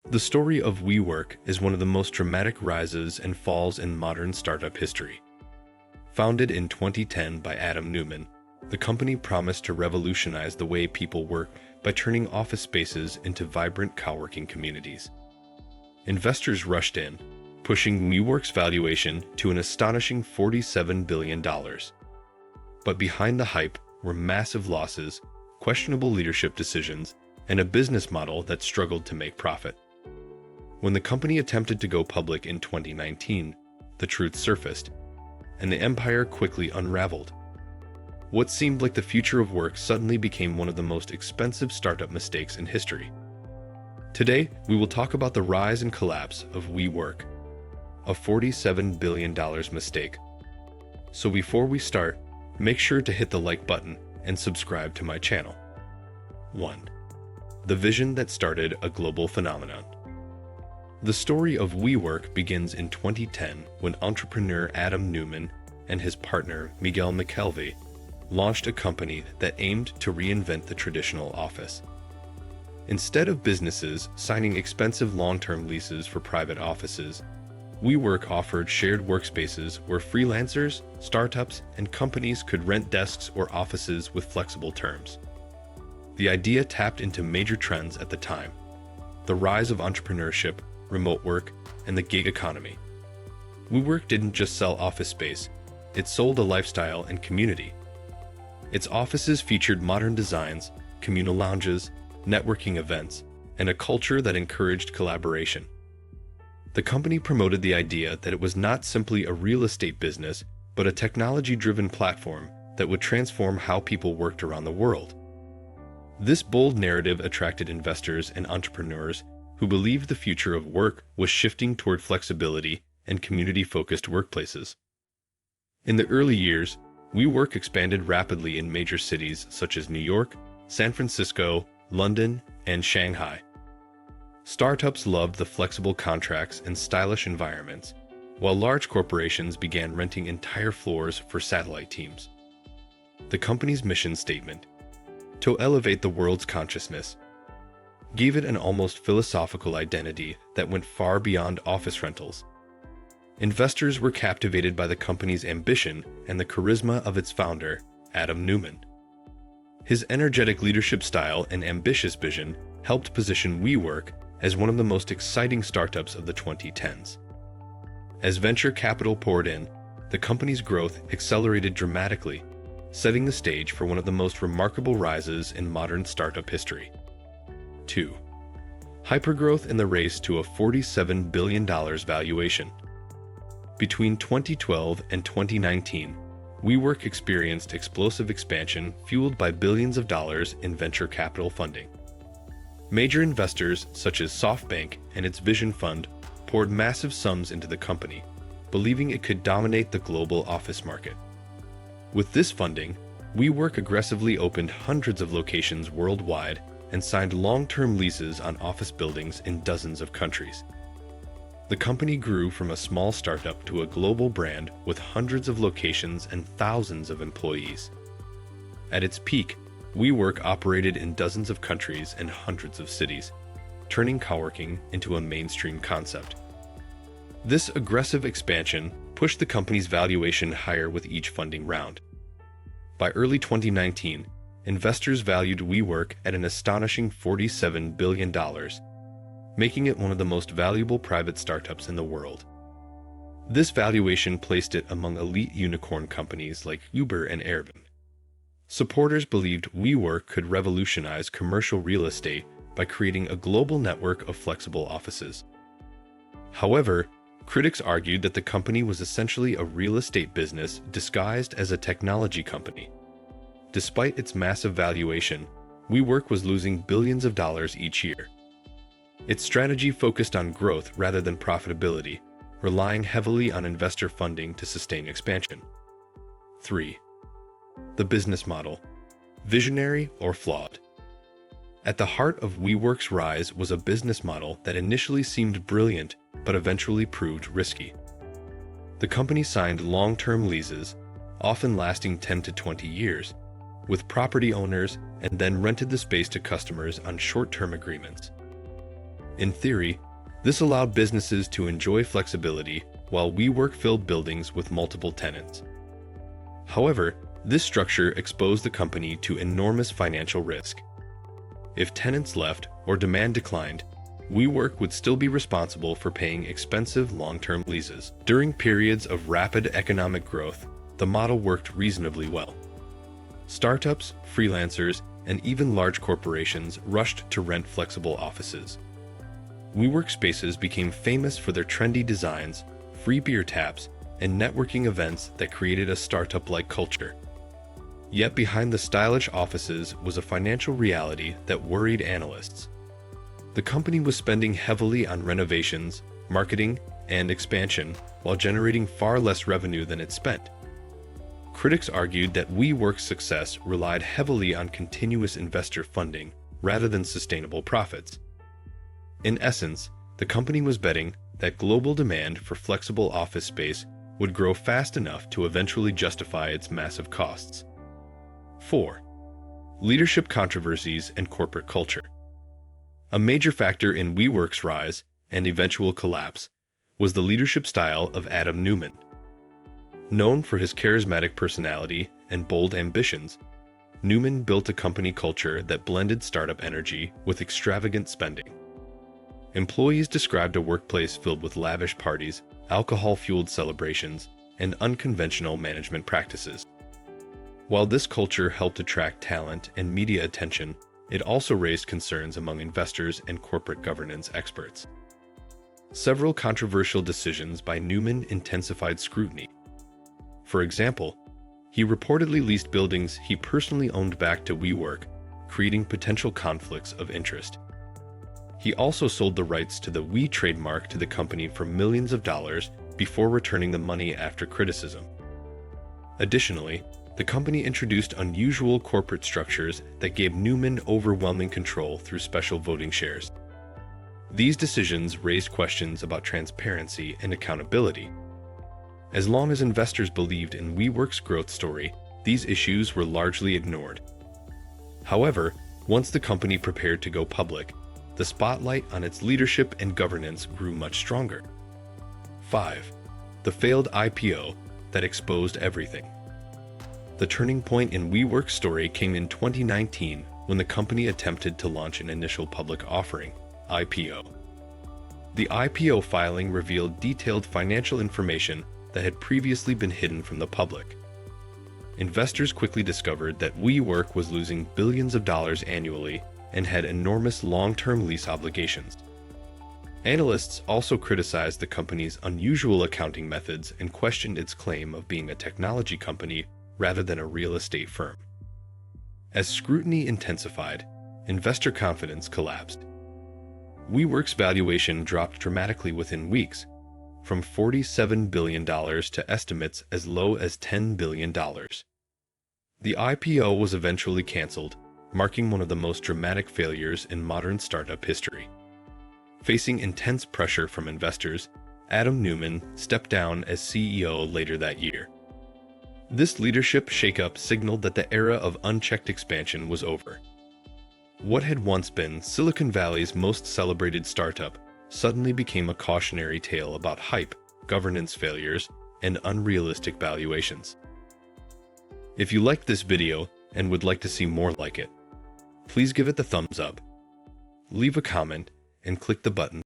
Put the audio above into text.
The story of WeWork is one of the most dramatic rises and falls in modern startup history. Founded in 2010 by Adam Neumann, the company promised to revolutionize the way people work by turning office spaces into vibrant coworking communities. Investors rushed in, pushing WeWork's valuation to an astonishing $47 billion. But behind the hype were massive losses, questionable leadership decisions, and a business model that struggled to make profit. When the company attempted to go public in 2019, the truth surfaced, and the empire quickly unraveled. What seemed like the future of work suddenly became one of the most expensive startup mistakes in history. Today, we will talk about the rise and collapse of WeWork, a $47 billion mistake. So before we start, make sure to hit the like button and subscribe to my channel. 1. The vision that started a global phenomenon. The story of WeWork begins in 2010 when entrepreneur Adam Neumann and his partner Miguel McKelvey launched a company that aimed to reinvent the traditional office. Instead of businesses signing expensive long-term leases for private offices, WeWork offered shared workspaces where freelancers, startups, and companies could rent desks or offices with flexible terms. The idea tapped into major trends at the time: the rise of entrepreneurship, remote work, and the gig economy. WeWork didn't just sell office space, it sold a lifestyle and community. Its offices featured modern designs, communal lounges, networking events, and a culture that encouraged collaboration. The company promoted the idea that it was not simply a real estate business, but a technology-driven platform that would transform how people worked around the world. This bold narrative attracted investors and entrepreneurs who believed the future of work was shifting toward flexibility and community-focused workplaces. In the early years, WeWork expanded rapidly in major cities such as New York, San Francisco, London, and Shanghai. Startups loved the flexible contracts and stylish environments, while large corporations began renting entire floors for satellite teams. The company's mission statement, to elevate the world's consciousness, gave it an almost philosophical identity that went far beyond office rentals. Investors were captivated by the company's ambition and the charisma of its founder, Adam Neumann. His energetic leadership style and ambitious vision helped position WeWork as one of the most exciting startups of the 2010s. As venture capital poured in, the company's growth accelerated dramatically, setting the stage for one of the most remarkable rises in modern startup history. 2. Hypergrowth in the race to a $47 billion valuation. Between 2012 and 2019, WeWork experienced explosive expansion fueled by billions of dollars in venture capital funding. Major investors such as SoftBank and its Vision Fund poured massive sums into the company, believing it could dominate the global office market. With this funding, WeWork aggressively opened hundreds of locations worldwide and signed long-term leases on office buildings in dozens of countries. The company grew from a small startup to a global brand with hundreds of locations and thousands of employees. At its peak, WeWork operated in dozens of countries and hundreds of cities, turning coworking into a mainstream concept. This aggressive expansion pushed the company's valuation higher with each funding round. By early 2019, investors valued WeWork at an astonishing $47 billion, making it one of the most valuable private startups in the world. This valuation placed it among elite unicorn companies like Uber and Airbnb. Supporters believed WeWork could revolutionize commercial real estate by creating a global network of flexible offices. However, critics argued that the company was essentially a real estate business disguised as a technology company. Despite its massive valuation, WeWork was losing billions of dollars each year. Its strategy focused on growth rather than profitability, relying heavily on investor funding to sustain expansion. 3. The business model, visionary or flawed. At the heart of WeWork's rise was a business model that initially seemed brilliant but eventually proved risky. The company signed long-term leases, often lasting 10 to 20 years, with property owners and then rented the space to customers on short-term agreements. In theory, this allowed businesses to enjoy flexibility while WeWork filled buildings with multiple tenants. However, this structure exposed the company to enormous financial risk. If tenants left or demand declined, WeWork would still be responsible for paying expensive long-term leases. During periods of rapid economic growth, the model worked reasonably well. Startups, freelancers, and even large corporations rushed to rent flexible offices. WeWork spaces became famous for their trendy designs, free beer taps, and networking events that created a startup-like culture. Yet behind the stylish offices was a financial reality that worried analysts. The company was spending heavily on renovations, marketing, and expansion while generating far less revenue than it spent. Critics argued that WeWork's success relied heavily on continuous investor funding rather than sustainable profits. In essence, the company was betting that global demand for flexible office space would grow fast enough to eventually justify its massive costs. 4. Leadership controversies and corporate culture. A major factor in WeWork's rise and eventual collapse was the leadership style of Adam Neumann. Known for his charismatic personality and bold ambitions, Neumann built a company culture that blended startup energy with extravagant spending. Employees described a workplace filled with lavish parties, alcohol-fueled celebrations, and unconventional management practices. While this culture helped attract talent and media attention, it also raised concerns among investors and corporate governance experts. Several controversial decisions by Neumann intensified scrutiny. For example, he reportedly leased buildings he personally owned back to WeWork, creating potential conflicts of interest. He also sold the rights to the We trademark to the company for millions of dollars before returning the money after criticism. Additionally, the company introduced unusual corporate structures that gave Neumann overwhelming control through special voting shares. These decisions raised questions about transparency and accountability. As long as investors believed in WeWork's growth story, these issues were largely ignored. However, once the company prepared to go public, the spotlight on its leadership and governance grew much stronger. 5. The failed IPO that exposed everything. The turning point in WeWork's story came in 2019 when the company attempted to launch an initial public offering, IPO. The IPO filing revealed detailed financial information that had previously been hidden from the public. Investors quickly discovered that WeWork was losing billions of dollars annually and had enormous long-term lease obligations. Analysts also criticized the company's unusual accounting methods and questioned its claim of being a technology company rather than a real estate firm. As scrutiny intensified, investor confidence collapsed. WeWork's valuation dropped dramatically within weeks, from $47 billion to estimates as low as $10 billion. The IPO was eventually canceled, marking one of the most dramatic failures in modern startup history. Facing intense pressure from investors, Adam Neumann stepped down as CEO later that year. This leadership shakeup signaled that the era of unchecked expansion was over. What had once been Silicon Valley's most celebrated startup suddenly became a cautionary tale about hype, governance failures, and unrealistic valuations. If you liked this video and would like to see more like it, please give it the thumbs up, leave a comment, and click the button